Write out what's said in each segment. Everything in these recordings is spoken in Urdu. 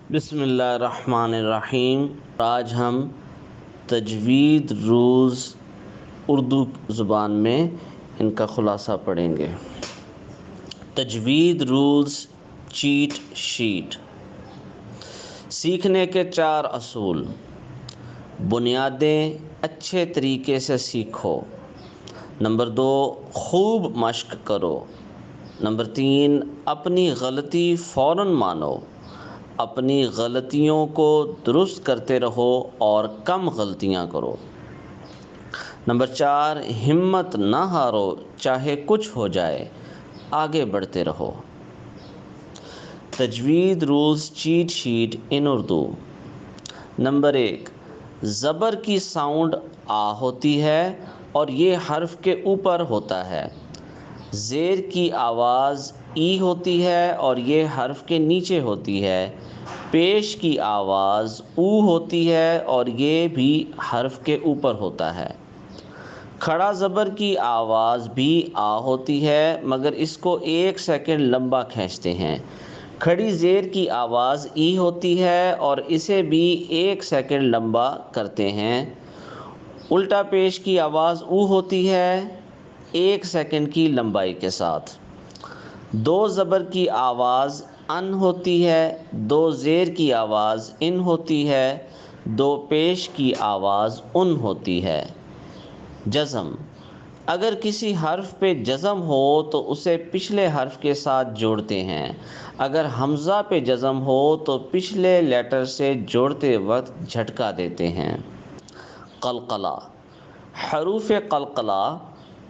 بسم اللہ الرحمن الرحیم۔ آج ہم تجوید رولز اردو زبان میں ان کا خلاصہ پڑھیں گے۔ تجوید رولز چیٹ شیٹ۔ سیکھنے کے 4 اصول۔ بنیادیں اچھے طریقے سے سیکھو۔ نمبر 2، خوب مشق کرو۔ نمبر 3، اپنی غلطی فوراً مانو۔ اپنی غلطیوں کو درست کرتے رہو اور کم غلطیاں کرو۔ نمبر 4، ہمت نہ ہارو، چاہے کچھ ہو جائے، آگے بڑھتے رہو۔ تجوید رولز چیٹ شیٹ ان اردو۔ نمبر 1، زبر کی ساؤنڈ آ ہوتی ہے اور یہ حرف کے اوپر ہوتا ہے۔ زیر کی آواز ای ہوتی ہے اور یہ حرف کے نیچے ہوتی ہے۔ پیش کی آواز او ہوتی ہے اور یہ بھی حرف کے اوپر ہوتا ہے۔ کھڑا زبر کی آواز بھی آ ہوتی ہے مگر اس کو 1 سیکنڈ لمبا کھینچتے ہیں۔ کھڑی زیر کی آواز ای ہوتی ہے اور اسے بھی 1 سیکنڈ لمبا کرتے ہیں۔ الٹا پیش کی آواز او ہوتی ہے 1 سیکنڈ کی لمبائی کے ساتھ۔ 2 زبر کی آواز ان ہوتی ہے، 2 زیر کی آواز ان ہوتی ہے، 2 پیش کی آواز ان ہوتی ہے۔ جزم۔ اگر کسی حرف پہ جزم ہو تو اسے پچھلے حرف کے ساتھ جوڑتے ہیں۔ اگر حمزہ پہ جزم ہو تو پچھلے لیٹر سے جوڑتے وقت جھٹکا دیتے ہیں۔ قلقلہ۔ حروف قلقلہ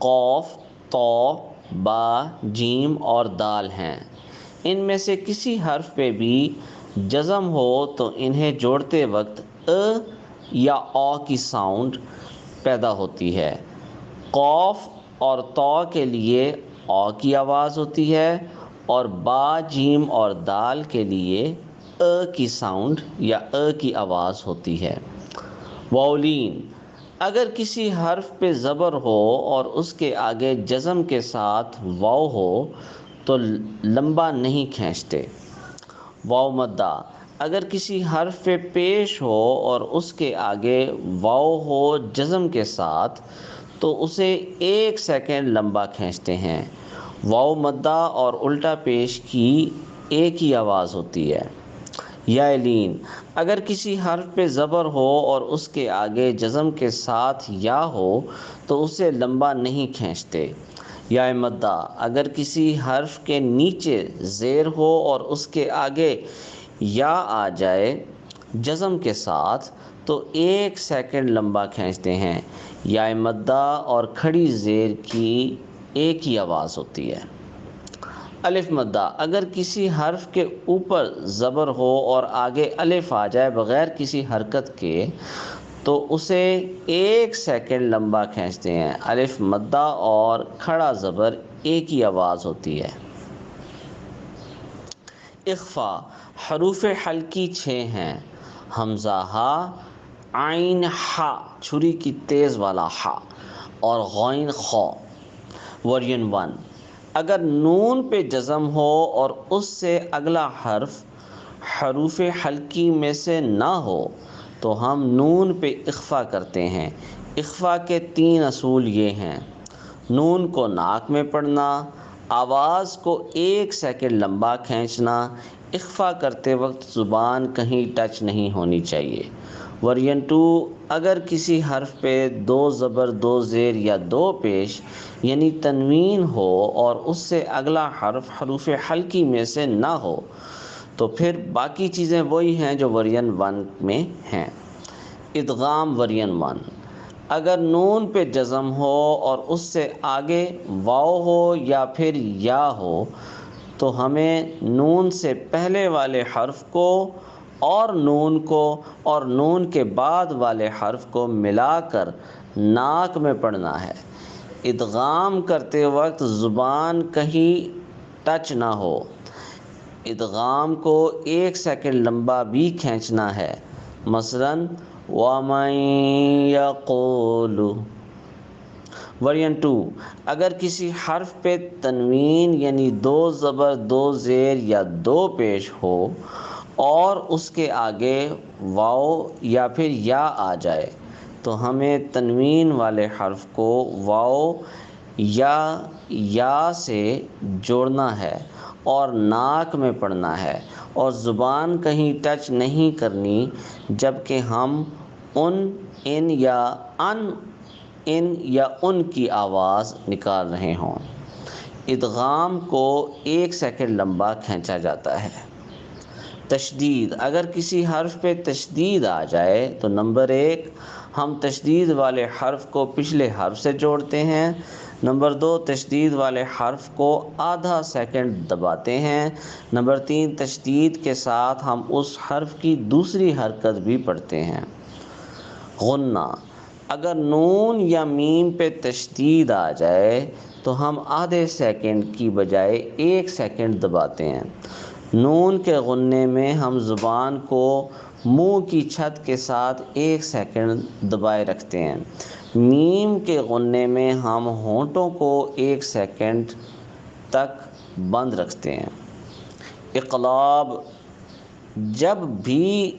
قوف، طو، با، جیم اور دال ہیں۔ ان میں سے کسی حرف پہ بھی جزم ہو تو انہیں جوڑتے وقت یا او کی ساؤنڈ پیدا ہوتی ہے۔ قوف اور طو کے لیے او کی آواز ہوتی ہے اور با، جیم اور دال کے لیے کی ساؤنڈ یا کی آواز ہوتی ہے۔ واولین۔ اگر کسی حرف پہ زبر ہو اور اس کے آگے جزم کے ساتھ واو ہو تو لمبا نہیں کھینچتے۔ واو مدہ۔ اگر کسی حرف پہ پیش ہو اور اس کے آگے واو ہو جزم کے ساتھ تو اسے 1 سیکنڈ لمبا کھینچتے ہیں۔ واو مدہ اور الٹا پیش کی ایک ہی آواز ہوتی ہے۔ یا لین۔ اگر کسی حرف پہ زبر ہو اور اس کے آگے جزم کے ساتھ یا ہو تو اسے لمبا نہیں کھینچتے۔ یا مدہ۔ اگر کسی حرف کے نیچے زیر ہو اور اس کے آگے یا آ جائے جزم کے ساتھ تو 1 سیکنڈ لمبا کھینچتے ہیں۔ یا مدہ اور کھڑی زیر کی ایک ہی آواز ہوتی ہے۔ الف مدہ۔ اگر کسی حرف کے اوپر زبر ہو اور آگے الف آ جائے بغیر کسی حرکت کے تو اسے 1 سیکنڈ لمبا کھینچتے ہیں۔ الف مدہ اور کھڑا زبر ایک ہی آواز ہوتی ہے۔ اخفا۔ حروف حلقی 6 ہیں۔ حمزہ ہا، عین ہا چھری کی تیز والا ہا اور غین خو۔ ورژن 1۔ اگر نون پہ جزم ہو اور اس سے اگلا حرف حروف حلقی میں سے نہ ہو تو ہم نون پہ اخفا کرتے ہیں۔ اخفا کے 3 اصول یہ ہیں۔ نون کو ناک میں پڑھنا، آواز کو 1 سیکنڈ لمبا کھینچنا، اخفا کرتے وقت زبان کہیں ٹچ نہیں ہونی چاہیے۔ ورژن 2۔ اگر کسی حرف پہ 2 زبر، 2 زیر یا 2 پیش یعنی تنوین ہو اور اس سے اگلا حرف حروف حلقی میں سے نہ ہو تو پھر باقی چیزیں وہی ہیں جو ورژن 1 میں ہیں۔ ادغام۔ ورژن 1۔ اگر نون پہ جزم ہو اور اس سے آگے واو ہو یا پھر یا ہو تو ہمیں نون سے پہلے والے حرف کو اور نون کے بعد والے حرف کو ملا کر ناک میں پڑھنا ہے۔ ادغام کرتے وقت زبان کہیں ٹچ نہ ہو۔ ادغام کو 1 سیکنڈ لمبا بھی کھینچنا ہے۔ مثلاً وَمَن يَقُولُ۔ ورژن 2۔ اگر کسی حرف پہ تنوین یعنی 2 زبر، 2 زیر یا 2 پیش ہو اور اس کے آگے واو یا پھر یا آ جائے تو ہمیں تنوین والے حرف کو واو یا سے جوڑنا ہے اور ناک میں پڑھنا ہے اور زبان کہیں ٹچ نہیں کرنی جبکہ ہم ان یا ان کی آواز نکال رہے ہوں۔ ادغام کو 1 سیکنڈ لمبا کھینچا جاتا ہے۔ تشدید، اگر کسی حرف پہ تشدید آ جائے تو نمبر 1 ہم تشدید والے حرف کو پچھلے حرف سے جوڑتے ہیں۔ نمبر 2 تشدید والے حرف کو آدھا سیکنڈ دباتے ہیں۔ نمبر 3 تشدید کے ساتھ ہم اس حرف کی دوسری حرکت بھی پڑھتے ہیں۔ غنہ، اگر نون یا میم پہ تشدید آ جائے تو ہم آدھے سیکنڈ کی بجائے 1 سیکنڈ دباتے ہیں۔ نون کے غنّے میں ہم زبان کو منہ کی چھت کے ساتھ 1 سیکنڈ دبائے رکھتے ہیں۔ میم کے غنّے میں ہم ہونٹوں کو 1 سیکنڈ تک بند رکھتے ہیں۔ اقلاب، جب بھی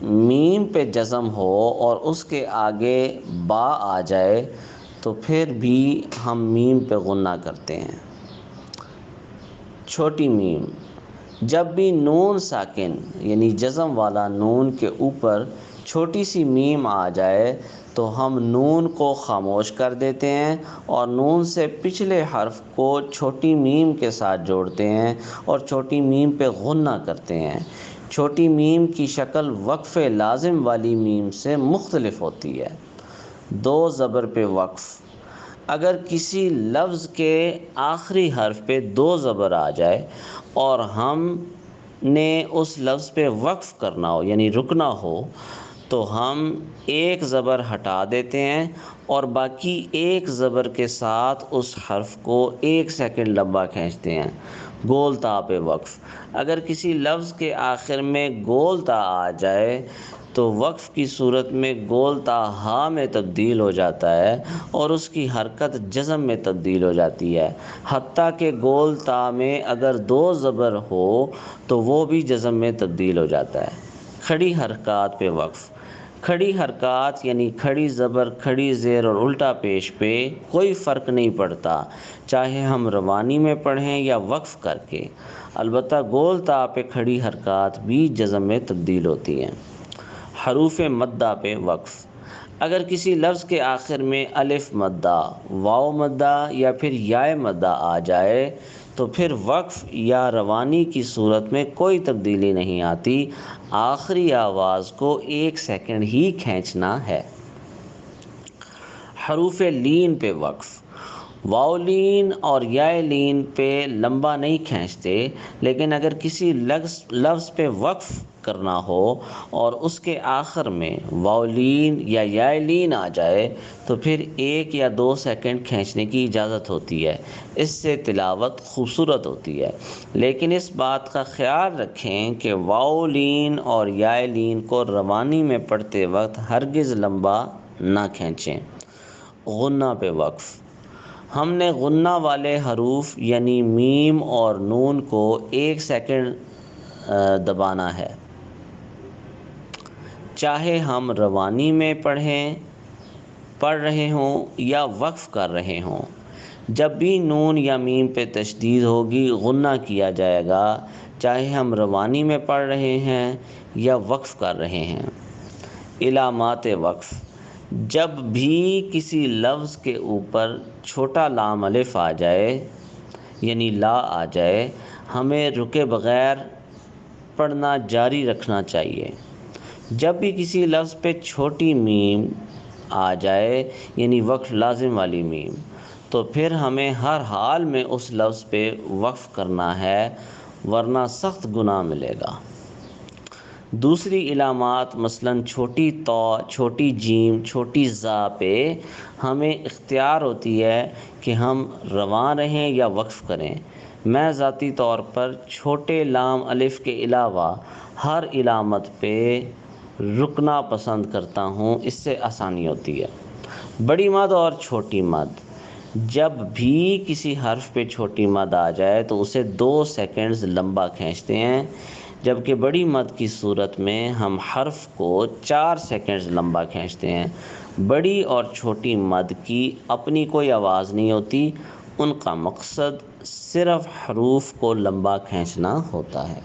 میم پہ جزم ہو اور اس کے آگے با آ جائے تو پھر بھی ہم میم پہ غنّہ کرتے ہیں۔ چھوٹی میم، جب بھی نون ساکن یعنی جزم والا نون کے اوپر چھوٹی سی میم آ جائے تو ہم نون کو خاموش کر دیتے ہیں اور نون سے پچھلے حرف کو چھوٹی میم کے ساتھ جوڑتے ہیں اور چھوٹی میم پہ غنّہ کرتے ہیں۔ چھوٹی میم کی شکل وقف لازم والی میم سے مختلف ہوتی ہے۔ 2 زبر پہ وقف، اگر کسی لفظ کے آخری حرف پہ 2 زبر آ جائے اور ہم نے اس لفظ پہ وقف کرنا ہو یعنی رکنا ہو تو ہم 1 زبر ہٹا دیتے ہیں اور باقی 1 زبر کے ساتھ اس حرف کو 1 سیکنڈ لمبا کھینچتے ہیں۔ گول تا پہ وقف، اگر کسی لفظ کے آخر میں گول تا آ جائے تو وقف کی صورت میں گول تا ہا میں تبدیل ہو جاتا ہے اور اس کی حرکت جزم میں تبدیل ہو جاتی ہے، حتیٰ کہ گول تا میں اگر 2 زبر ہو تو وہ بھی جزم میں تبدیل ہو جاتا ہے۔ کھڑی حرکات پہ وقف، کھڑی حرکات یعنی کھڑی زبر، کھڑی زیر اور الٹا پیش پہ کوئی فرق نہیں پڑتا چاہے ہم روانی میں پڑھیں یا وقف کر کے، البتہ گول تا پہ کھڑی حرکات بھی جزم میں تبدیل ہوتی ہیں۔ حروف مدہ پہ وقف، اگر کسی لفظ کے آخر میں الف مدہ، واو مدہ یا پھر یائے مدہ آ جائے تو پھر وقف یا روانی کی صورت میں کوئی تبدیلی نہیں آتی، آخری آواز کو 1 سیکنڈ ہی کھینچنا ہے۔ حروف لین پہ وقف، واو لین اور یائے لین پہ لمبا نہیں کھینچتے، لیکن اگر کسی لفظ پہ وقف کرنا ہو اور اس کے آخر میں واو لین یا یائے لین آ جائے تو پھر 1 یا 2 سیکنڈ کھینچنے کی اجازت ہوتی ہے، اس سے تلاوت خوبصورت ہوتی ہے، لیکن اس بات کا خیال رکھیں کہ واو لین اور یائے لین کو روانی میں پڑھتے وقت ہرگز لمبا نہ کھینچیں۔ غنہ پہ وقف، ہم نے غنہ والے حروف یعنی میم اور نون کو 1 سیکنڈ دبانا ہے، چاہے ہم روانی میں پڑھ رہے ہوں یا وقف کر رہے ہوں۔ جب بھی نون یا میم پہ تشدید ہوگی غنہ کیا جائے گا، چاہے ہم روانی میں پڑھ رہے ہیں یا وقف کر رہے ہیں۔ علامات وقف، جب بھی کسی لفظ کے اوپر چھوٹا لام الف آ جائے یعنی لا آ جائے، ہمیں رکے بغیر پڑھنا جاری رکھنا چاہیے۔ جب بھی کسی لفظ پہ چھوٹی میم آ جائے یعنی وقف لازم والی میم، تو پھر ہمیں ہر حال میں اس لفظ پہ وقف کرنا ہے ورنہ سخت گناہ ملے گا۔ دوسری علامات مثلاً چھوٹی طا، چھوٹی جیم، چھوٹی زا پہ ہمیں اختیار ہوتی ہے کہ ہم رواں رہیں یا وقف کریں۔ میں ذاتی طور پر چھوٹے لام الف کے علاوہ ہر علامت پہ رکنا پسند کرتا ہوں، اس سے آسانی ہوتی ہے۔ بڑی مد اور چھوٹی مد، جب بھی کسی حرف پہ چھوٹی مد آ جائے تو اسے 2 سیکنڈز لمبا کھینچتے ہیں، جبکہ بڑی مد کی صورت میں ہم حرف کو 4 سیکنڈز لمبا کھینچتے ہیں۔ بڑی اور چھوٹی مد کی اپنی کوئی آواز نہیں ہوتی، ان کا مقصد صرف حروف کو لمبا کھینچنا ہوتا ہے۔